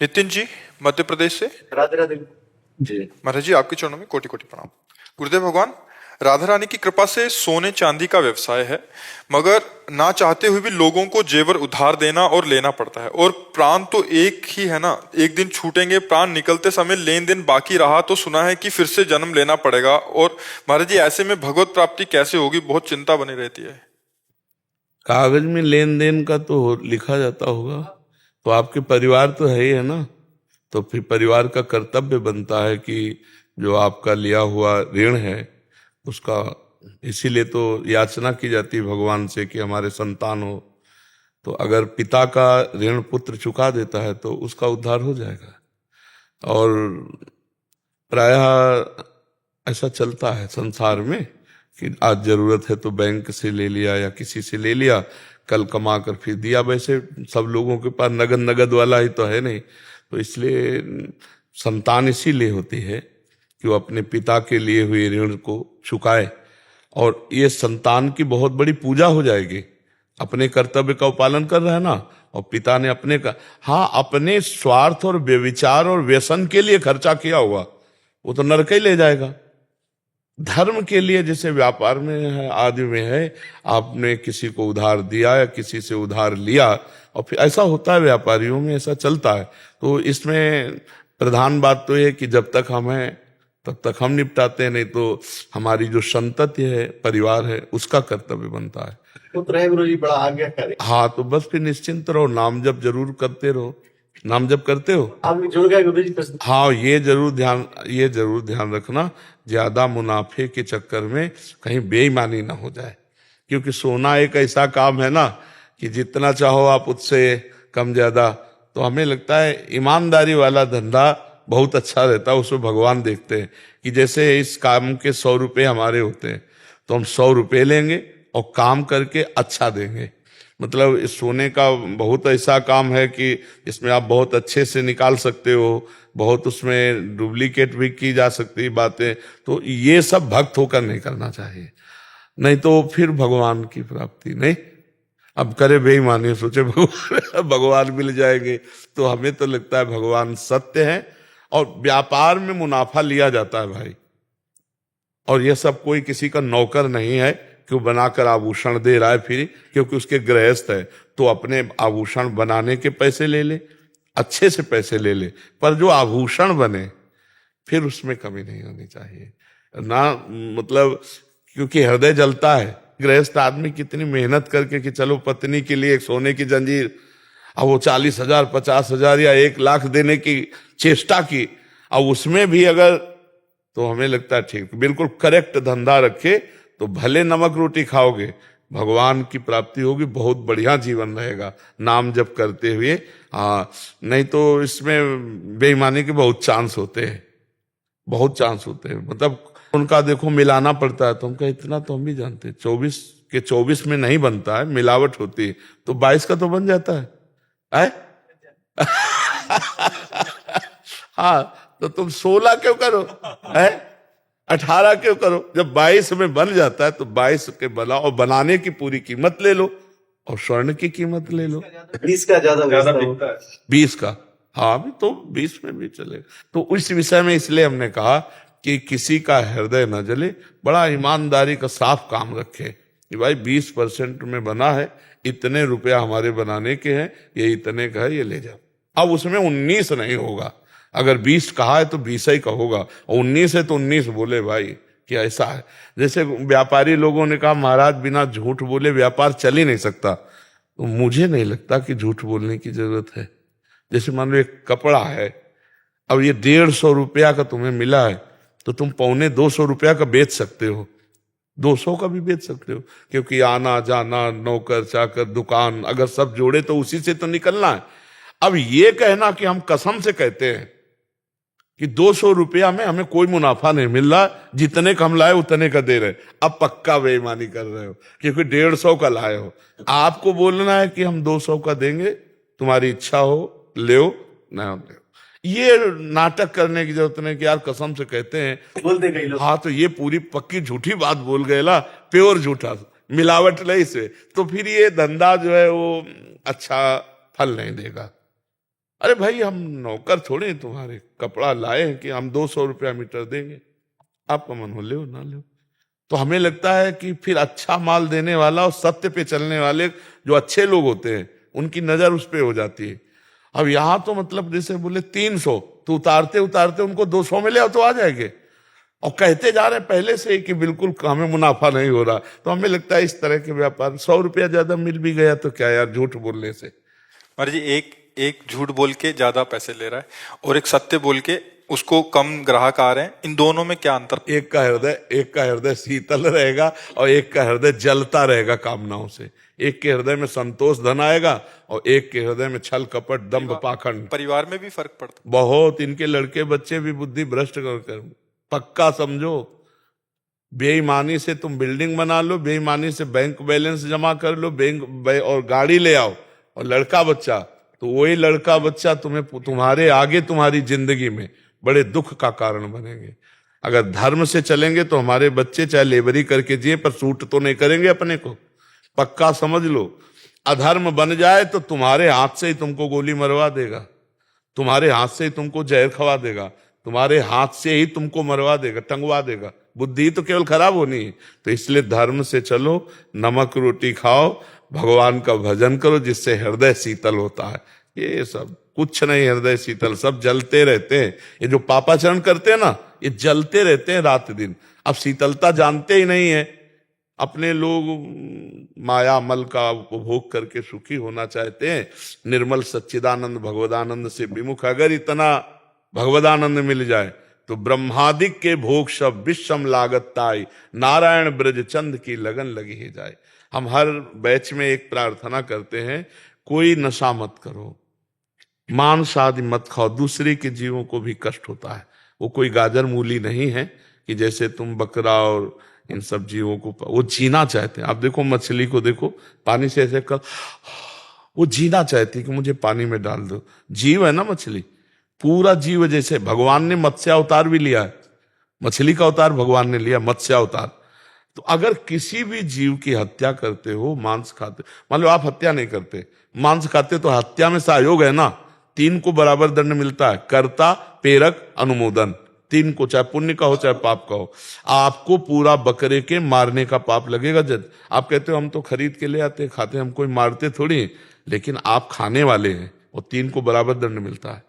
नितिन जी, मध्य प्रदेश से। राधे राधे जी। महाराज जी, आपके चरणों में कोटि कोटि प्रणाम। गुरुदेव भगवान, राधा रानी की कृपा से सोने चांदी का व्यवसाय है, मगर ना चाहते हुए भी लोगों को जेवर उधार देना और लेना पड़ता है। और प्राण तो एक ही है ना, एक दिन छूटेंगे। प्राण निकलते समय लेन देन बाकी रहा तो सुना है कि फिर से जन्म लेना पड़ेगा। और महाराज जी, ऐसे में भगवत प्राप्ति कैसे होगी, बहुत चिंता बनी रहती है। कागज में लेन देन का तो लिखा जाता होगा, तो आपके परिवार तो है ही है ना, तो फिर परिवार का कर्तव्य बनता है कि जो आपका लिया हुआ ऋण है उसका, इसीलिए तो याचना की जाती है भगवान से कि हमारे संतान हो। तो अगर पिता का ऋण पुत्र चुका देता है तो उसका उद्धार हो जाएगा। और प्रायः ऐसा चलता है संसार में कि आज जरूरत है तो बैंक से ले लिया या किसी से ले लिया, कल कमा कर फिर दिया। वैसे सब लोगों के पास नगद नगद वाला ही तो है नहीं, तो इसलिए संतान इसीलिए होती है कि वो अपने पिता के लिए हुए ऋण को चुकाए। और ये संतान की बहुत बड़ी पूजा हो जाएगी। अपने कर्तव्य का पालन कर रहा है ना, और पिता ने अपने का, हाँ, अपने स्वार्थ और व्यभिचार और व्यसन के लिए खर्चा किया हुआ वो तो नरक ही ले जाएगा। धर्म के लिए, जैसे व्यापार में है, आदि में है, आपने किसी को उधार दिया या किसी से उधार लिया, और फिर ऐसा होता है, व्यापारियों में ऐसा चलता है। तो इसमें प्रधान बात तो ये कि जब तक हम हैं तब तक हम निपटाते हैं, नहीं तो हमारी जो संतति है, परिवार है, उसका कर्तव्य बनता है। पुत्र है गुरु जी, बड़ा आज्ञाकारी। हाँ, तो बस फिर निश्चिंत रहो, नाम जप जरूर करते रहो। नाम जप करते हो? आप जुड़ गए गुरु जी। हाँ, ये जरूर ध्यान रखना, ज्यादा मुनाफे के चक्कर में कहीं बेईमानी ना हो जाए। क्योंकि सोना एक ऐसा काम है ना कि जितना चाहो आप उससे कम ज्यादा, तो हमें लगता है ईमानदारी वाला धंधा बहुत अच्छा रहता है। उसमें भगवान देखते हैं कि जैसे इस काम के 100 रुपये हमारे होते हैं, तो हम 100 रुपये लेंगे और काम करके अच्छा देंगे। मतलब इस सोने का बहुत ऐसा काम है कि इसमें आप बहुत अच्छे से निकाल सकते हो, बहुत उसमें डुप्लीकेट भी की जा सकती बातें। तो ये सब भक्त होकर नहीं करना चाहिए, नहीं तो फिर भगवान की प्राप्ति नहीं। अब करे बेईमानी, सोचे भगवान मिल जाएंगे, तो हमें तो लगता है भगवान सत्य है। और व्यापार में मुनाफा लिया जाता है भाई, और यह सब कोई किसी का नौकर नहीं है कि वो बनाकर आभूषण दे रहा है फिर, क्योंकि उसके गृहस्थ है तो अपने आभूषण बनाने के पैसे ले ले, अच्छे से पैसे ले ले, पर जो आभूषण बने फिर उसमें कमी नहीं होनी चाहिए ना। मतलब क्योंकि हृदय जलता है, गृहस्थ आदमी कितनी मेहनत करके कि चलो पत्नी के लिए एक सोने की जंजीर, अब वो 40,000 50,000 या 1,00,000 देने की चेष्टा की, अब उसमें भी अगर, तो हमें लगता है ठीक, बिल्कुल करेक्ट धंधा रखे तो भले नमक रोटी खाओगे, भगवान की प्राप्ति होगी, बहुत बढ़िया जीवन रहेगा नाम जप करते हुए। हाँ, नहीं तो इसमें बेईमानी के बहुत चांस होते हैं, बहुत चांस होते हैं। मतलब उनका देखो मिलाना पड़ता है, तो हम कहे इतना तो हम भी जानते हैं, 24 के 24 में नहीं बनता है, मिलावट होती है, तो 22 का तो बन जाता है। हाँ, तो तुम 16 क्यों करो, है 18 क्यों करो? जब 22 में बन जाता है तो 22 के बनाओ, और बनाने की पूरी कीमत ले लो, और स्वर्ण की कीमत ले लो। 20 का ज्यादा बिकता है। 20 का, हाँ, अभी तो 20 में भी चलेगा। तो उस विषय में इसलिए हमने कहा कि किसी का हृदय न जले, बड़ा ईमानदारी का साफ काम रखे कि भाई 20% में बना है, इतने रुपया हमारे बनाने के हैं, ये इतने का है, ये ले जाओ। अब उसमें 19 नहीं होगा, अगर 20 कहा है तो 20 ही का होगा, और 19 है तो 19 बोले भाई, कि ऐसा है। जैसे व्यापारी लोगों ने कहा महाराज बिना झूठ बोले व्यापार चल ही नहीं सकता, तो मुझे नहीं लगता कि झूठ बोलने की जरूरत है। जैसे मान लो एक कपड़ा है, अब ये 150 रुपया का तुम्हें मिला है, तो तुम 250 रुपया का बेच सकते हो, 200 का भी बेच सकते हो, क्योंकि आना जाना, नौकर चाकर, दुकान, अगर सब जोड़े तो उसी से तो निकलना है। अब ये कहना कि हम कसम से कहते हैं कि 200 रुपया में हमें कोई मुनाफा नहीं मिल रहा, जितने का हम लाए उतने का दे रहे, अब पक्का बेईमानी कर रहे हो, क्योंकि 150 का लाए हो। आपको बोलना है कि हम 200 का देंगे, तुम्हारी इच्छा हो ले ना ले। ये नाटक करने की जरूरत नहीं कि यार कसम से कहते हैं, बोलते कई लोग। हाँ, तो ये पूरी पक्की झूठी बात बोल गए ला, प्योर झूठा, मिलावट नहीं से, तो फिर ये धंधा जो है वो अच्छा फल नहीं देगा। अरे भाई हम नौकर थोड़े हैं तुम्हारे, कपड़ा लाए हैं कि हम 200 रुपया मीटर देंगे, आपका मन हो ले ना ले। तो हमें लगता है कि फिर अच्छा माल देने वाला और सत्य पे चलने वाले जो अच्छे लोग होते हैं उनकी नजर उस पे हो जाती है। अब यहां तो मतलब जैसे बोले 300, तो उतारते उतारते उनको 200 में ले आओ तो आ जाएंगे, और कहते जा रहे हैं पहले से ही कि बिल्कुल हमें मुनाफा नहीं हो रहा। तो हमें लगता है इस तरह के व्यापार 100 रुपया ज्यादा मिल भी गया तो क्या यार, झूठ बोलने से। महाराज जी, एक झूठ बोल के ज्यादा पैसे ले रहा है और एक सत्य बोल के उसको कम ग्राहक आ रहे हैं, इन दोनों में क्या अंतर? एक का हृदय शीतल रहेगा और एक का हृदय जलता रहेगा कामनाओं से। एक के हृदय में संतोष धन आएगा और एक के हृदय में छल कपट दंभ पाखंड। परिवार में भी फर्क पड़ता बहुत, इनके लड़के बच्चे भी बुद्धि भ्रष्ट कर पक्का समझो। बेईमानी से तुम बिल्डिंग बना लो, बेईमानी से बैंक बैलेंस जमा कर लो, और गाड़ी ले आओ, और लड़का बच्चा, तो वही लड़का बच्चा तुम्हारे आगे तुम्हारी जिंदगी में बड़े दुख का कारण बनेंगे। अगर धर्म से चलेंगे तो हमारे बच्चे चाहे लेबरी करके जिए पर सूट तो नहीं करेंगे अपने को, पक्का समझ लो। अधर्म बन जाए तो तुम्हारे हाथ से ही तुमको गोली मरवा देगा, तुम्हारे हाथ से ही तुमको जहर खवा देगा, तुम्हारे हाथ से ही तुमको मरवा देगा, टंगवा देगा। बुद्धि तो केवल खराब होनी है। तो इसलिए धर्म से चलो, नमक रोटी खाओ, भगवान का भजन करो, जिससे हृदय शीतल होता है। ये सब कुछ नहीं, हृदय शीतल सब जलते रहते हैं। ये जो पापाचरण करते हैं ना, ये जलते रहते हैं रात दिन। अब शीतलता जानते ही नहीं है। अपने लोग माया मल का उपभोग करके सुखी होना चाहते हैं। निर्मल सच्चिदानंद भगवदानंद से विमुख अगर इतना भगवदानंद मिल जाए तो ब्रह्मादिक के भोग सब विषम लागत ताई, नारायण ब्रज चंद की लगन लगी ही जाए। हम हर बैच में एक प्रार्थना करते हैं, कोई नशा मत करो, मांस आदि मत खाओ, दूसरे के जीवों को भी कष्ट होता है। वो कोई गाजर मूली नहीं है कि जैसे तुम बकरा और इन सब जीवों को, वो जीना चाहते हैं। आप देखो मछली को, देखो पानी से ऐसे कर, वो जीना चाहती है कि मुझे पानी में डाल दो। जीव है ना मछली, पूरा जीव। जैसे भगवान ने मत्स्य अवतार भी लिया है, मछली का अवतार भगवान ने लिया, मत्स्य अवतार। तो अगर किसी भी जीव की हत्या करते हो, मांस खाते, मान लो आप हत्या नहीं करते, मांस खाते, तो हत्या में सहयोग है ना, 3 को बराबर दंड मिलता है, कर्ता प्रेरक अनुमोदन, 3 को, चाहे पुण्य का हो चाहे पाप का हो। आपको पूरा बकरे के मारने का पाप लगेगा। जब आप कहते हो हम तो खरीद के ले आते खाते, हम कोई मारते थोड़ी, लेकिन आप खाने वाले हैं, और 3 को बराबर दंड मिलता है।